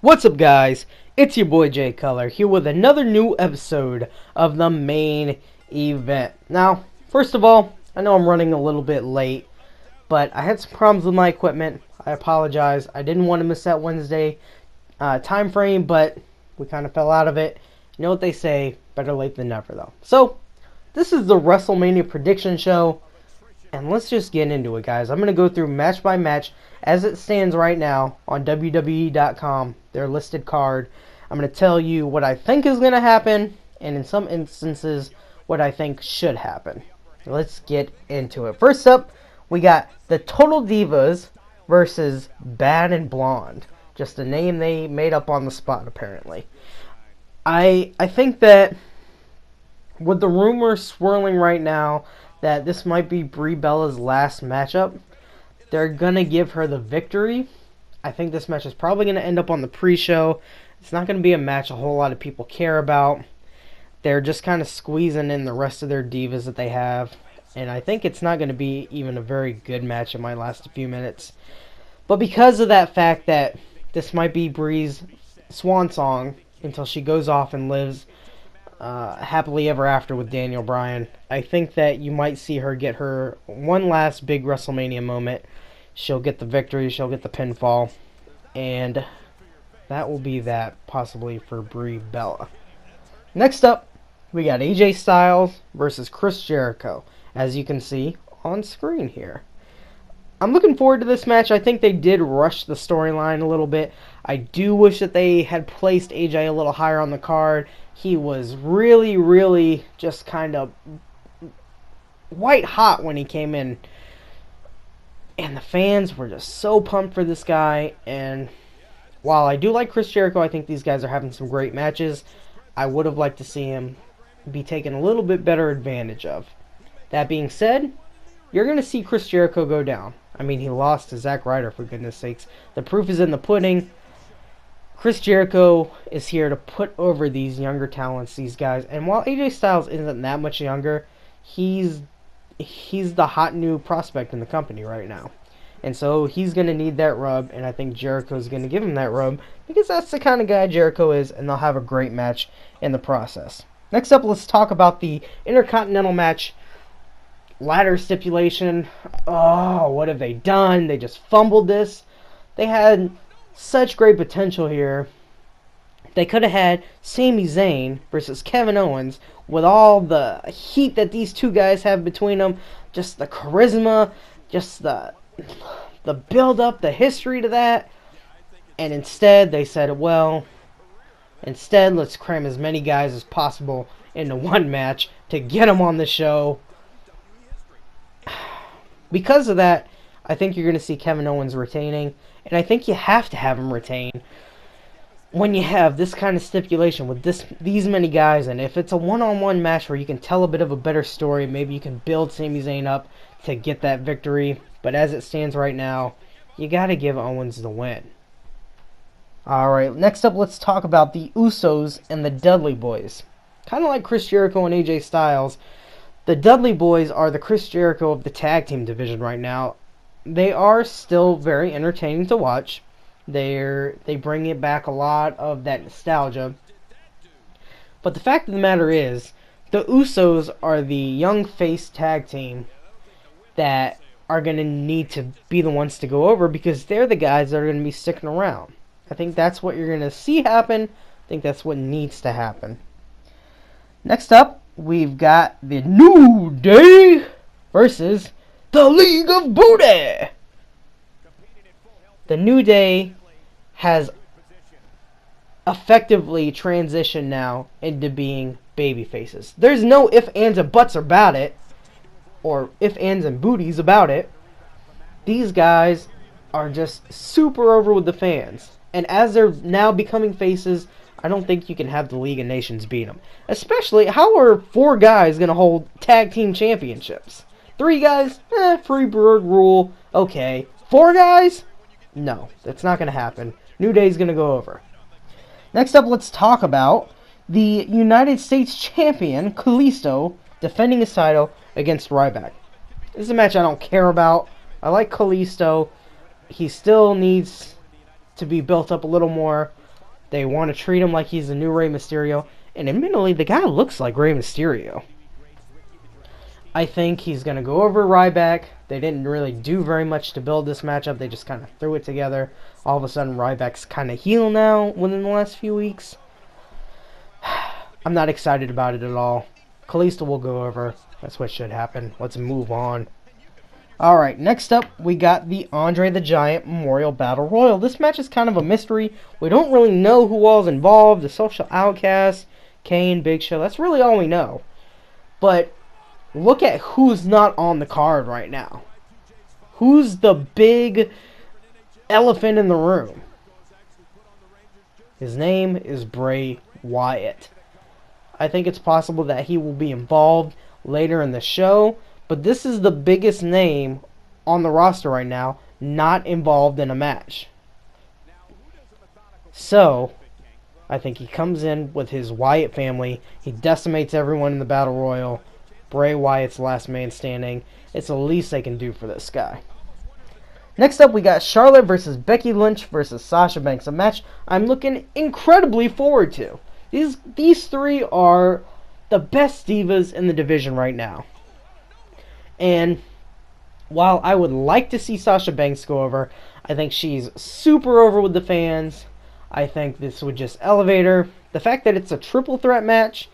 What's up, guys? It's your boy Jay Color here with another new episode of the main event. Now, first of all, I know I'm running a little bit late, but I had some problems with my equipment. I apologize. I didn't want to miss that Wednesday time frame, but we kind of fell out of it. You know what they say, better late than never, though. So, this is the Wrestlemania prediction show. And let's just get into it, guys. I'm going to go through match by match as it stands right now on WWE.com, their listed card. I'm going to tell you what I think is going to happen, and in some instances, what I think should happen. Let's get into it. First up, we got the Total Divas versus Bad and Blonde. Just a name they made up on the spot, apparently. I think that with the rumors swirling right now that this might be Brie Bella's last matchup, they're going to give her the victory. I think this match is probably going to end up on the pre-show. It's not going to be a match a whole lot of people care about. They're just kind of squeezing in the rest of their divas that they have. And I think it's not going to be even a very good match. It might last a few minutes. But because of that fact that this might be Brie's swan song until she goes off and lives happily ever after with Daniel Bryan, I think that you might see her get her one last big WrestleMania moment. She'll get the victory, she'll get the pinfall, and that will be that, possibly, for Brie Bella. Next up, we got AJ Styles versus Chris Jericho, as you can see on screen here. I'm looking forward to this match. I think they did rush the storyline a little bit. I do wish that they had placed AJ a little higher on the card. He was really just kind of white hot when he came in. And the fans were just so pumped for this guy. And while I do like Chris Jericho, I think these guys are having some great matches. I would have liked to see him be taken a little bit better advantage of. That being said, you're going to see Chris Jericho go down. I mean, he lost to Zack Ryder, for goodness sakes. The proof is in the pudding. Chris Jericho is here to put over these younger talents, these guys. And while AJ Styles isn't that much younger, he's the hot new prospect in the company right now. And so he's going to need that rub, and I think Jericho's going to give him that rub, because that's the kind of guy Jericho is, and they'll have a great match in the process. Next up, let's talk about the Intercontinental match. Ladder stipulation. Oh, what have they done? They just fumbled this. They had such great potential here. They could have had Sami Zayn versus Kevin Owens with all the heat that these two guys have between them. Just the charisma, just the build-up, the history to that. And instead, they said, well, instead, let's cram as many guys as possible into one match to get them on the show. Because of that, I think you're going to see Kevin Owens retaining, and I think you have to have him retain when you have this kind of stipulation with these many guys. And if it's a one-on-one match where you can tell a bit of a better story, maybe you can build Sami Zayn up to get that victory. But as it stands right now, you got to give Owens the win. Alright, next up, let's talk about the Usos and the Dudley Boys. Kind of like Chris Jericho and AJ Styles, the Dudley Boys are the Chris Jericho of the tag team division right now. They are still very entertaining to watch. They bring it back a lot of that nostalgia. But the fact of the matter is, the Usos are the young face tag team that are going to need to be the ones to go over, because they're the guys that are going to be sticking around. I think that's what you're going to see happen. I think that's what needs to happen. Next up, we've got the New Day versus the League of Booty. The New Day has effectively transitioned now into being baby faces. There's no ifs, ands, and buts about it, or ifs, ands, and booties about it. These guys are just super over with the fans. And as they're now becoming faces, I don't think you can have the League of Nations beat them. Especially, how are 4 guys going to hold tag team championships? 3 guys? Free bird rule. Okay. 4 guys? No, that's not going to happen. New Day's going to go over. Next up, let's talk about the United States Champion, Kalisto, defending his title against Ryback. This is a match I don't care about. I like Kalisto. He still needs to be built up a little more. They want to treat him like he's the new Rey Mysterio. And admittedly, the guy looks like Rey Mysterio. I think he's going to go over Ryback. They didn't really do very much to build this matchup. They just kind of threw it together. All of a sudden, Ryback's kind of heel now within the last few weeks. I'm not excited about it at all. Kalisto will go over. That's what should happen. Let's move on. Alright, next up, we got the Andre the Giant Memorial Battle Royal. This match is kind of a mystery. We don't really know who all's involved. The Social Outcasts, Kane, Big Show. That's really all we know. But look at who's not on the card right now. Who's the big elephant in the room? His name is Bray Wyatt. I think it's possible that he will be involved later in the show, but this is the biggest name on the roster right now not involved in a match. So, I think he comes in with his Wyatt family. He decimates everyone in the Battle Royal. Bray Wyatt's last man standing. It's the least they can do for this guy. Next up, we got Charlotte versus Becky Lynch versus Sasha Banks. A match I'm looking incredibly forward to. These three are the best divas in the division right now. And while I would like to see Sasha Banks go over, I think she's super over with the fans. I think this would just elevate her. The fact that it's a triple threat match,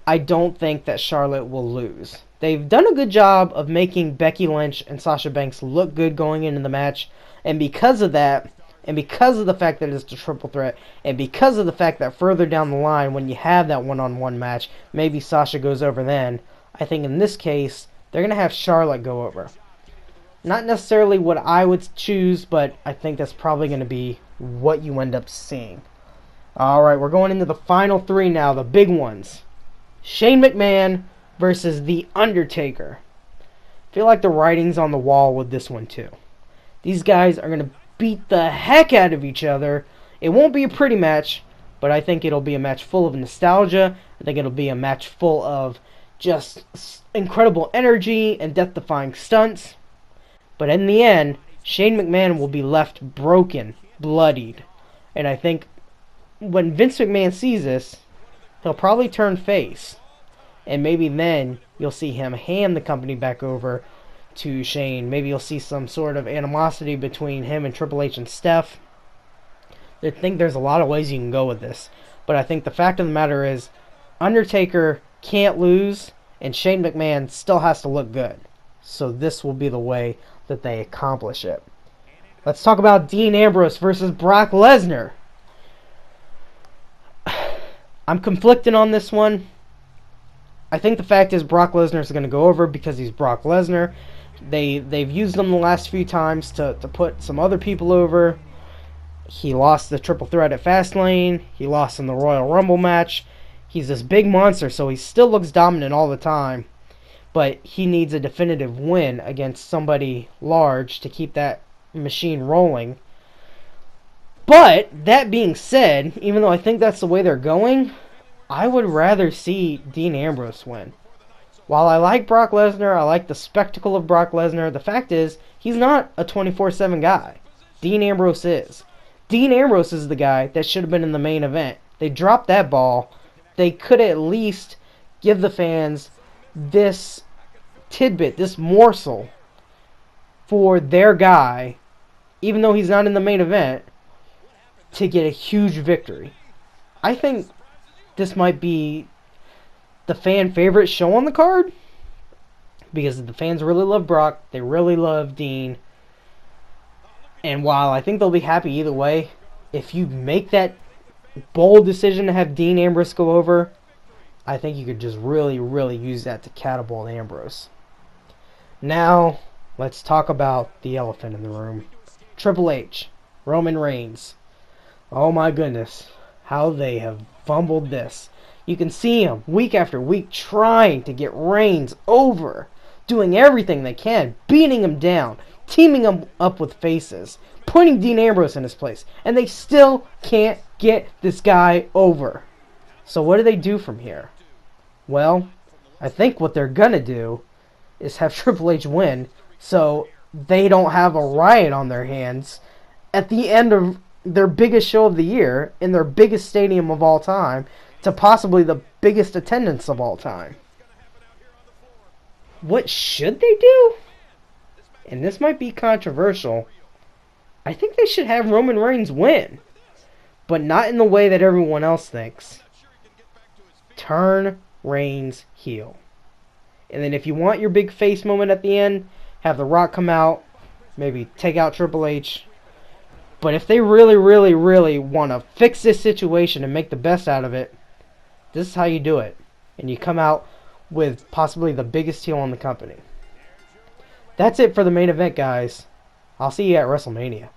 I don't think that Charlotte will lose. They've done a good job of making Becky Lynch and Sasha Banks look good going into the match. And because of that, and because of the fact that it's a triple threat, and because of the fact that further down the line, when you have that one-on-one match, maybe Sasha goes over then, I think in this case, they're going to have Charlotte go over. Not necessarily what I would choose, but I think that's probably going to be what you end up seeing. Alright, we're going into the final three now, the big ones. Shane McMahon versus The Undertaker. I feel like the writing's on the wall with this one too. These guys are going to beat the heck out of each other. It won't be a pretty match, but I think it'll be a match full of nostalgia. I think it'll be a match full of just incredible energy and death-defying stunts. But in the end, Shane McMahon will be left broken, bloodied. And I think when Vince McMahon sees this, he'll probably turn face. And maybe then you'll see him hand the company back over to Shane. Maybe you'll see some sort of animosity between him and Triple H and Steph. I think there's a lot of ways you can go with this. But I think the fact of the matter is, Undertaker can't lose, and Shane McMahon still has to look good. So this will be the way that they accomplish it. Let's talk about Dean Ambrose versus Brock Lesnar. I'm conflicted on this one. I think the fact is Brock Lesnar is going to go over because he's Brock Lesnar. They've used him the last few times to put some other people over. He lost the triple threat at Fastlane. He lost in the Royal Rumble match. He's this big monster, so he still looks dominant all the time. But he needs a definitive win against somebody large to keep that machine rolling. But, that being said, even though I think that's the way they're going, I would rather see Dean Ambrose win. While I like Brock Lesnar, I like the spectacle of Brock Lesnar, the fact is, he's not a 24/7 guy. Dean Ambrose is. Dean Ambrose is the guy that should have been in the main event. They dropped that ball. They could at least give the fans this tidbit, this morsel for their guy, even though he's not in the main event, to get a huge victory. I think this might be the fan favorite show on the card, because the fans really love Brock, they really love Dean, and while I think they'll be happy either way, if you make that bold decision to have Dean Ambrose go over, I think you could just really, really use that to catapult Ambrose. Now, let's talk about the elephant in the room. Triple H, Roman Reigns. Oh my goodness, how they have fumbled this. You can see him week after week trying to get Reigns over, doing everything they can, beating him down, teaming him up with faces, putting Dean Ambrose in his place, and they still can't get this guy over. So what do they do from here? Well, I think what they're gonna do is have Triple H win, so they don't have a riot on their hands at the end of their biggest show of the year in their biggest stadium of all time to possibly the biggest attendance of all time. What should they do? And this might be controversial. I think they should have Roman Reigns win, but not in the way that everyone else thinks. Turn Reigns heel. And then if you want your big face moment at the end, have The Rock come out, maybe take out Triple H. But if they really, really, really want to fix this situation and make the best out of it, this is how you do it. And you come out with possibly the biggest heel in the company. That's it for the main event, guys. I'll see you at WrestleMania.